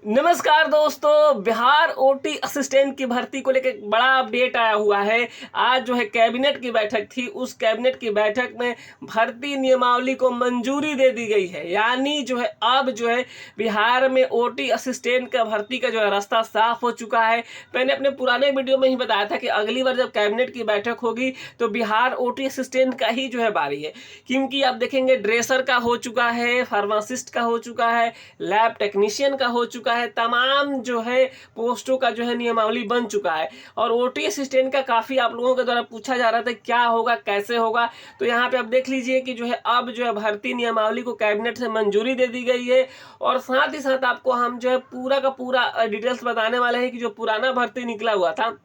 नमस्कार दोस्तों, Bihar OT assistant की भर्ती को लेकर एक बड़ा अपडेट आया हुआ है। आज जो है कैबिनेट की बैठक थी, उस कैबिनेट की बैठक में भर्ती नियमावली को मंजूरी दे दी गई है। यानी जो है अब जो है बिहार में ओटी असिस्टेंट का भर्ती का जो है रास्ता साफ हो चुका है। मैंने अपने पुराने वीडियो में ही बताया था कि अगली बार जब कैबिनेट की बैठक होगी तो बिहार ओटी असिस्टेंट का ही जो है बारी है, क्योंकि आप देखेंगे ड्रेसर का हो चुका है, फार्मासिस्ट का हो चुका है, लैब टेक्नीशियन का हो चुका है, तमाम जो है पोस्टों का जो है नियमावली बन चुका है। और ओटी असिस्टेंट का काफ़ी आप लोगों के द्वारा पूछा जा रहा था क्या होगा, कैसे होगा। तो यहाँ पे आप देख लीजिए कि जो है अब जो है भर्ती नियमावली को कैबिनेट से मंजूरी दे दी गई है। और साथ ही साथ आपको हम जो है पूरा का पूरा डिटेल्स बताने वाले हैं कि जो पुराना भर्ती निकला हुआ था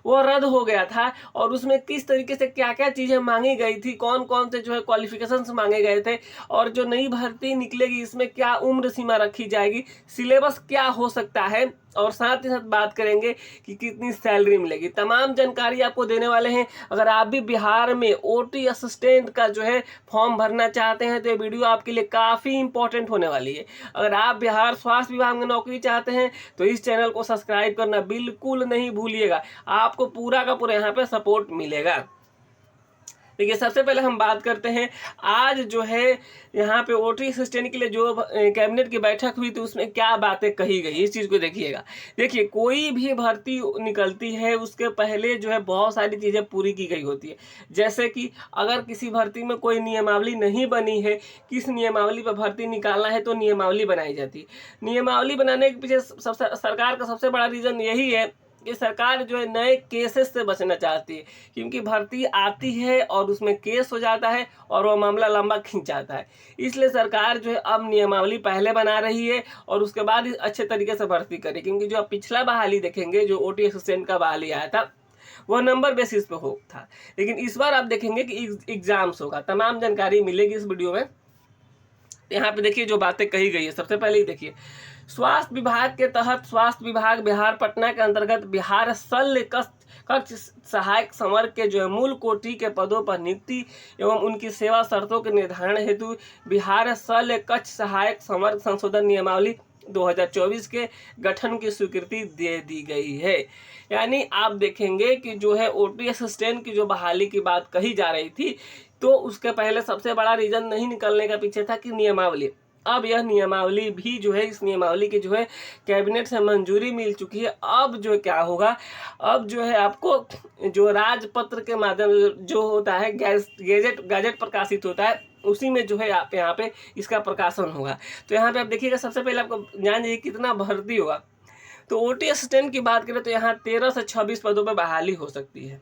वो रद्द हो गया था और उसमें किस तरीके से क्या क्या चीज़ें मांगी गई थी, कौन कौन से जो है क्वालिफिकेशंस मांगे गए थे, और जो नई भर्ती निकलेगी इसमें क्या उम्र सीमा रखी जाएगी, सिलेबस क्या हो सकता है, और साथ ही साथ बात करेंगे कि कितनी सैलरी मिलेगी। तमाम जानकारी आपको देने वाले हैं। अगर आप भी बिहार में ओटी असिस्टेंट का जो है फॉर्म भरना चाहते हैं तो ये वीडियो आपके लिए काफ़ी इंपॉर्टेंट होने वाली है। अगर आप बिहार स्वास्थ्य विभाग में नौकरी चाहते हैं तो इस चैनल को सब्सक्राइब करना बिल्कुल नहीं भूलिएगा, आपको पूरा का पूरा यहाँ पे सपोर्ट मिलेगा। देखिए, सबसे पहले हम बात करते हैं आज जो है यहाँ पे ओटी असिस्टेंट के लिए जो कैबिनेट की बैठक हुई थी उसमें क्या बातें कही गई, इस चीज़ को देखिएगा। देखिए, कोई भी भर्ती निकलती है उसके पहले जो है बहुत सारी चीज़ें पूरी की गई होती है। जैसे कि अगर किसी भर्ती में कोई नियमावली नहीं बनी है, किस नियमावली पर भर्ती निकालना है, तो नियमावली बनाई जाती है। नियमावली बनाने के पीछे सरकार का सबसे बड़ा रीज़न यही है कि सरकार जो है नए केसेस से बचना चाहती है, क्योंकि भर्ती आती है और उसमें केस हो जाता है और वह मामला लंबा खींच जाता है। इसलिए सरकार जो है अब नियमावली पहले बना रही है और उसके बाद ही अच्छे तरीके से भर्ती करे, क्योंकि जो आप पिछला बहाली देखेंगे, जो ओटी असिस्टेंट का बहाली आया था वह नंबर बेसिस पे हो था, लेकिन इस बार आप देखेंगे कि एग्जाम्स होगा। तमाम जानकारी मिलेगी इस वीडियो में। यहाँ पे देखिए जो बातें कही गई है, सबसे पहले ही देखिए, स्वास्थ्य विभाग के तहत स्वास्थ्य विभाग बिहार पटना के अंतर्गत बिहार शल्य कक्ष सहायक संवर्ग के जो है मूल कोटि के पदों पर नियुक्ति एवं उनकी सेवा शर्तों के निर्धारण हेतु बिहार शल्य कक्ष सहायक संवर्ग संशोधन नियमावली 2024 के गठन की स्वीकृति दे दी गई है। यानी आप देखेंगे कि जो है ओटी असिस्टेंट की जो बहाली की बात कही जा रही थी, तो उसके पहले सबसे बड़ा रीजन नहीं निकलने का पीछे था कि नियमावली। अब यह नियमावली भी जो है, इस नियमावली की जो है कैबिनेट से मंजूरी मिल चुकी है। अब जो क्या होगा, अब जो है आपको जो राजपत्र के माध्यम जो होता है, गैजेट प्रकाशित होता है, उसी में जो है आप यहाँ पे इसका प्रकाशन होगा। तो यहाँ पे आप देखिएगा, सबसे पहले आपको जान जाइए कितना भर्ती होगा। तो ओटी असिस्टेंट की बात करें तो यहाँ 13 से 26 पदों पर बहाली हो सकती है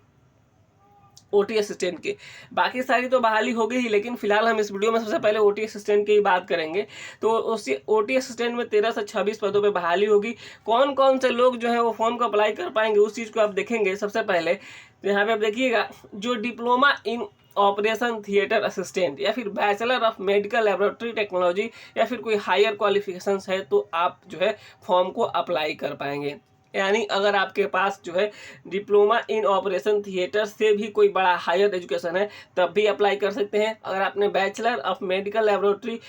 ओटी असिस्टेंट की। बाकी सारी तो बहाली होगी ही, लेकिन फिलहाल हम इस वीडियो में सबसे पहले ओटी असिस्टेंट की बात करेंगे। तो उसी ओटी असिस्टेंट में 13 से 26 पदों पे बहाली होगी। कौन कौन से लोग जो है वो फॉर्म को अप्लाई कर पाएंगे उस चीज़ को आप देखेंगे। सबसे पहले तो यहाँ पे आप देखिएगा, जो diploma in operation theatre assistant या फिर bachelor of medical laboratory technology या फिर कोई हायर क्वालिफिकेशंस है तो आप जो है फॉर्म को अप्लाई कर पाएंगे। यानी अगर आपके पास जो है डिप्लोमा इन ऑपरेशन थिएटर से भी कोई बड़ा हायर एजुकेशन है तब भी अप्लाई कर सकते हैं। अगर आपने bachelor of medical laboratory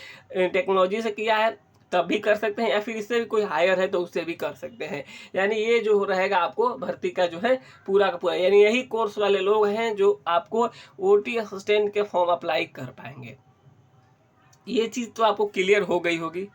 technology से किया है तब भी कर सकते हैं, या फिर इससे भी कोई हायर है तो उससे भी कर सकते हैं। यानी ये जो रहेगा आपको भर्ती का जो है पूरा का पूरा, यानी यही कोर्स वाले लोग हैं जो आपको ओटी असिस्टेंट के फॉर्म अप्लाई कर पाएंगे। ये चीज़ तो आपको क्लियर हो गई होगी।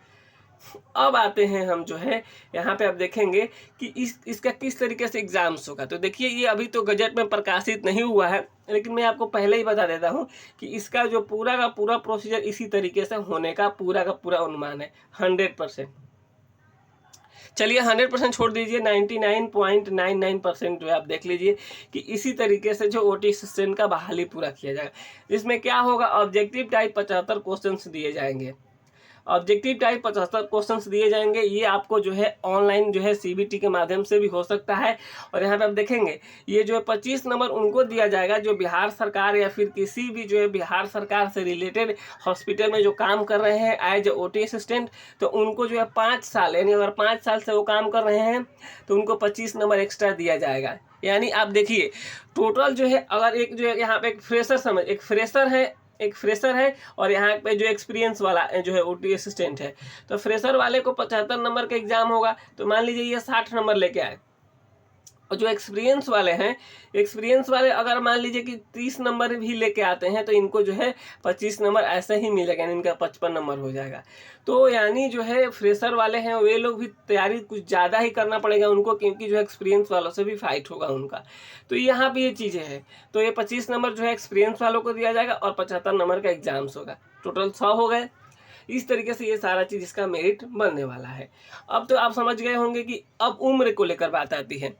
अब आते हैं हम जो है यहाँ पे आप देखेंगे कि इसका किस तरीके से एग्जाम्स होगा। तो देखिए, ये अभी तो गजट में प्रकाशित नहीं हुआ है, लेकिन मैं आपको पहले ही बता देता हूँ कि इसका जो पूरा का पूरा प्रोसीजर इसी तरीके से होने का पूरा का पूरा अनुमान है 100%। चलिए 100% छोड़ दीजिए, 99.99% जो है आप देख लीजिए कि इसी तरीके से जो ओटी असिस्टेंट का बहाली पूरा किया जाएगा। जिसमें क्या होगा, ऑब्जेक्टिव टाइप 75 क्वेश्चंस दिए जाएंगे। ऑब्जेक्टिव टाइप 75 क्वेश्चंस दिए जाएंगे। ये आपको जो है ऑनलाइन जो है सीबीटी के माध्यम से भी हो सकता है। और यहाँ पे आप देखेंगे ये जो है 25 नंबर उनको दिया जाएगा जो बिहार सरकार या फिर किसी भी जो है बिहार सरकार से रिलेटेड हॉस्पिटल में जो काम कर रहे हैं एज ए ओटी असिस्टेंट, तो उनको जो है 5 साल, यानी अगर 5 साल से वो काम कर रहे हैं तो उनको 25 नंबर एक्स्ट्रा दिया जाएगा। यानी आप देखिए टोटल जो है, अगर एक जो है यहाँ पे एक फ्रेशर है एक फ्रेशर है और यहाँ पे जो एक्सपीरियंस वाला जो है ओटी असिस्टेंट है। तो फ्रेशर वाले को 75 नंबर का एग्जाम होगा, तो मान लीजिए ये 60 नंबर लेके आए। और जो एक्सपीरियंस वाले हैं, एक्सपीरियंस वाले अगर मान लीजिए कि 30 नंबर भी लेके आते हैं तो इनको जो है 25 नंबर ऐसे ही मिलेगा, यानी इनका 55 नंबर हो जाएगा। तो यानी जो है फ्रेशर वाले हैं वे लोग भी तैयारी कुछ ज़्यादा ही करना पड़ेगा उनको, क्योंकि जो एक्सपीरियंस वालों से भी फाइट होगा उनका। तो यहाँ पे ये चीज़ें हैं। तो ये 25 नंबर जो है एक्सपीरियंस वालों को दिया जाएगा और 75 नंबर का एग्जाम्स होगा, टोटल 100 हो गए। इस तरीके से ये सारा चीज़ इसका मेरिट बनने वाला है। अब तो आप समझ गए होंगे कि अब उम्र को लेकर बात आती है।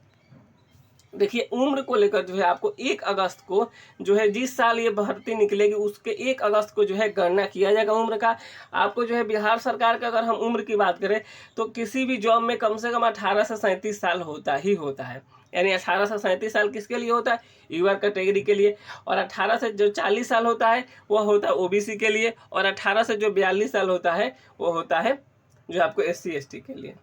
देखिए उम्र को लेकर जो है आपको 1 अगस्त को जो है जिस साल ये भर्ती निकलेगी उसके 1 अगस्त को जो है गणना किया जाएगा उम्र का। आपको जो है बिहार सरकार का अगर हम उम्र की बात करें तो किसी भी जॉब में कम से कम 18 से 37 साल होता ही होता है। यानी 18 से 37 साल किसके लिए होता है? यूआर कैटेगरी के लिए। और 18 से जो 40 साल होता है वह होता है ओबीसी के लिए। और 18 से जो 42 साल होता है वो होता है जो आपको SC ST के लिए।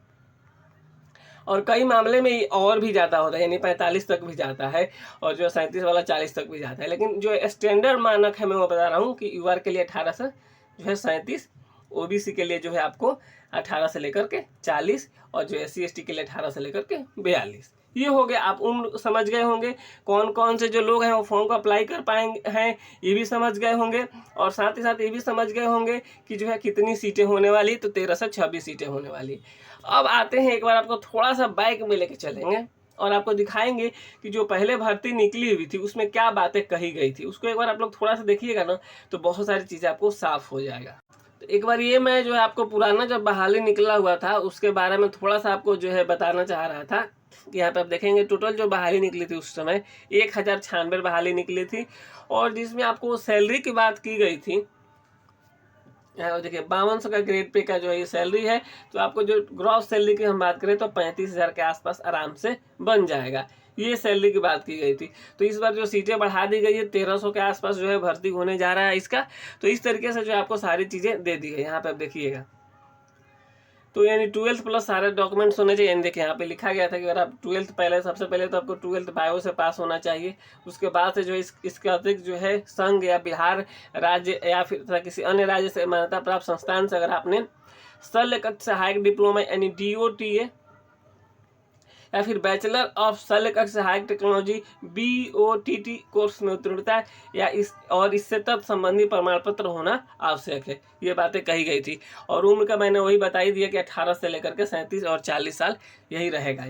और कई मामले में और भी ज़्यादा होता है, यानी 45 तक भी जाता है, और जो 37 वाला 40 तक भी जाता है। लेकिन जो स्टैंडर्ड मानक है मैं वो बता रहा हूँ कि यूआर के लिए 18 से जो है 37, ओबीसी के लिए जो है आपको 18 से लेकर के 40, और जो SC ST के लिए 18 से लेकर के 42। ये हो गया, आप उम्र समझ गए होंगे। कौन कौन से जो लोग हैं वो फॉर्म को अप्लाई कर पाएंगे हैं ये भी समझ गए होंगे। और साथ ही साथ ये भी समझ गए होंगे कि जो है कितनी सीटें होने वाली, तो 13 से 26 सीटें होने वाली। अब आते हैं, एक बार आपको थोड़ा सा बैक में लेके चलेंगे और आपको दिखाएंगे कि जो पहले भर्ती निकली हुई थी उसमें क्या बातें कही गई थी। उसको एक बार आप लोग थोड़ा सा देखिएगा ना, तो बहुत सारी चीज़ें आपको साफ हो जाएगा। तो एक बार ये मैं जो है आपको पुराना जब बहाली निकला हुआ था उसके बारे में थोड़ा सा आपको जो है बताना चाह रहा था। यहाँ पे आप देखेंगे टोटल जो बहाली निकली थी उस समय 1096 बहाली निकली थी, और जिसमें आपको सैलरी की बात की गई थी। यहाँ देखिए 5200 का ग्रेड पे का जो है ये सैलरी है। तो आपको जो ग्रॉस सैलरी की हम बात करें तो 35,000 के आसपास आराम से बन जाएगा, ये सैलरी की बात की गई थी। तो इस बार जो सीटें बढ़ा दी गई है 1300 के आसपास जो है भर्ती होने जा रहा है इसका। तो इस तरीके से जो आपको सारी चीज़ें दे दी गई, यहाँ पे आप देखिएगा। तो यानी 12th प्लस सारे डॉक्यूमेंट्स होने चाहिए। देखिए यहाँ पे लिखा गया था कि अगर आप 12th पहले, सबसे पहले तो आपको 12th बायो से पास होना चाहिए। उसके बाद से जो इसके अतिरिक्त जो है संघ या बिहार राज्य या फिर किसी अन्य राज्य से मान्यता प्राप्त संस्थान से अगर आपने शल्य कक्ष सहायक डिप्लोमा यानी DOTA या फिर बैचलर ऑफ शल्य कक्ष सहायक टेक्नोलॉजी BOTT कोर्स में उत्तीर्णता या इससे तत्संबंधी प्रमाण पत्र होना आवश्यक है, ये बातें कही गई थी। और उम्र का मैंने वही बता ही दिया कि 18 से लेकर के 37 और 40 साल यही रहेगा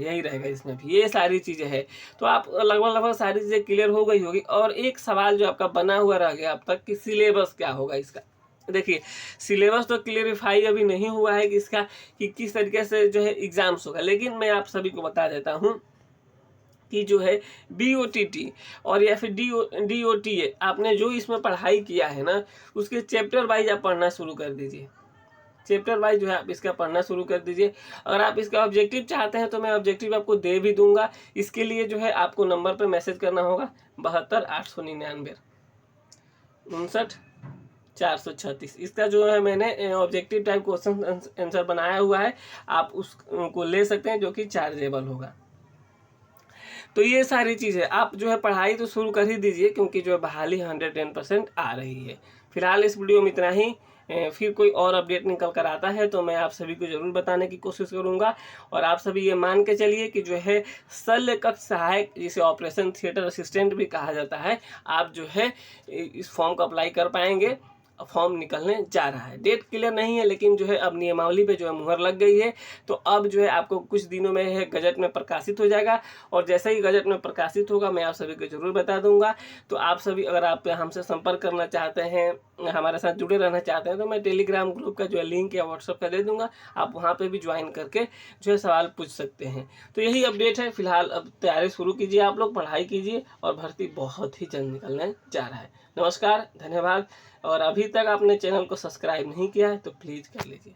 इसमें भी। ये सारी चीज़ें हैं। तो आप लगभग सारी चीज़ें क्लियर हो गई होगी। और एक सवाल जो आपका बना हुआ रह गया अब तक कि सिलेबस क्या होगा इसका। देखिए सिलेबस तो क्लियरिफाई अभी नहीं हुआ है कि इसका कि किस तरीके से जो है एग्जाम्स होगा, लेकिन मैं आप सभी को बता देता हूँ कि जो है BOTT और या फिर DOTA आपने जो इसमें पढ़ाई किया है ना उसके चैप्टर वाइज आप पढ़ना शुरू कर दीजिए। चैप्टर वाइज जो है आप इसका पढ़ना शुरू कर दीजिए। अगर आप इसका ऑब्जेक्टिव चाहते हैं तो मैं ऑब्जेक्टिव आपको दे भी दूंगा। इसके लिए जो है आपको नंबर पर मैसेज करना होगा 72 899 59 436। इसका जो है मैंने ऑब्जेक्टिव टाइप क्वेश्चन आंसर बनाया हुआ है, आप उसको ले सकते हैं जो कि चार्जेबल होगा। तो ये सारी चीज़ें आप जो है पढ़ाई तो शुरू कर ही दीजिए, क्योंकि जो है बहाली 110% आ रही है। फिलहाल इस वीडियो में इतना ही। फिर कोई और अपडेट निकल कर आता है तो मैं आप सभी को ज़रूर बताने की कोशिश करूंगा। और आप सभी ये मान के चलिए कि जो है शल्य कक्ष सहायक, जिसे ऑपरेशन थिएटर असिस्टेंट भी कहा जाता है, आप जो है इस फॉर्म को अप्लाई कर पाएंगे। फॉर्म निकलने जा रहा है, डेट क्लियर नहीं है, लेकिन जो है अब नियमावली पे जो है मुहर लग गई है। तो अब जो है आपको कुछ दिनों में है गजट में प्रकाशित हो जाएगा, और जैसे ही गजट में प्रकाशित होगा मैं आप सभी को जरूर बता दूंगा। तो आप सभी अगर आप हमसे संपर्क करना चाहते हैं, हमारे साथ जुड़े रहना चाहते हैं, तो मैं टेलीग्राम ग्रुप का जो है लिंक या व्हाट्सअप का दे दूंगा, आप वहाँ पर भी ज्वाइन करके जो है सवाल पूछ सकते हैं। तो यही अपडेट है। फिलहाल अब तैयारी शुरू कीजिए, आप लोग पढ़ाई कीजिए, और भर्ती बहुत ही जल्द निकलने जा रहा है। नमस्कार, धन्यवाद। और अभी तक आपने चैनल को सब्सक्राइब नहीं किया है तो प्लीज़ कर लीजिए।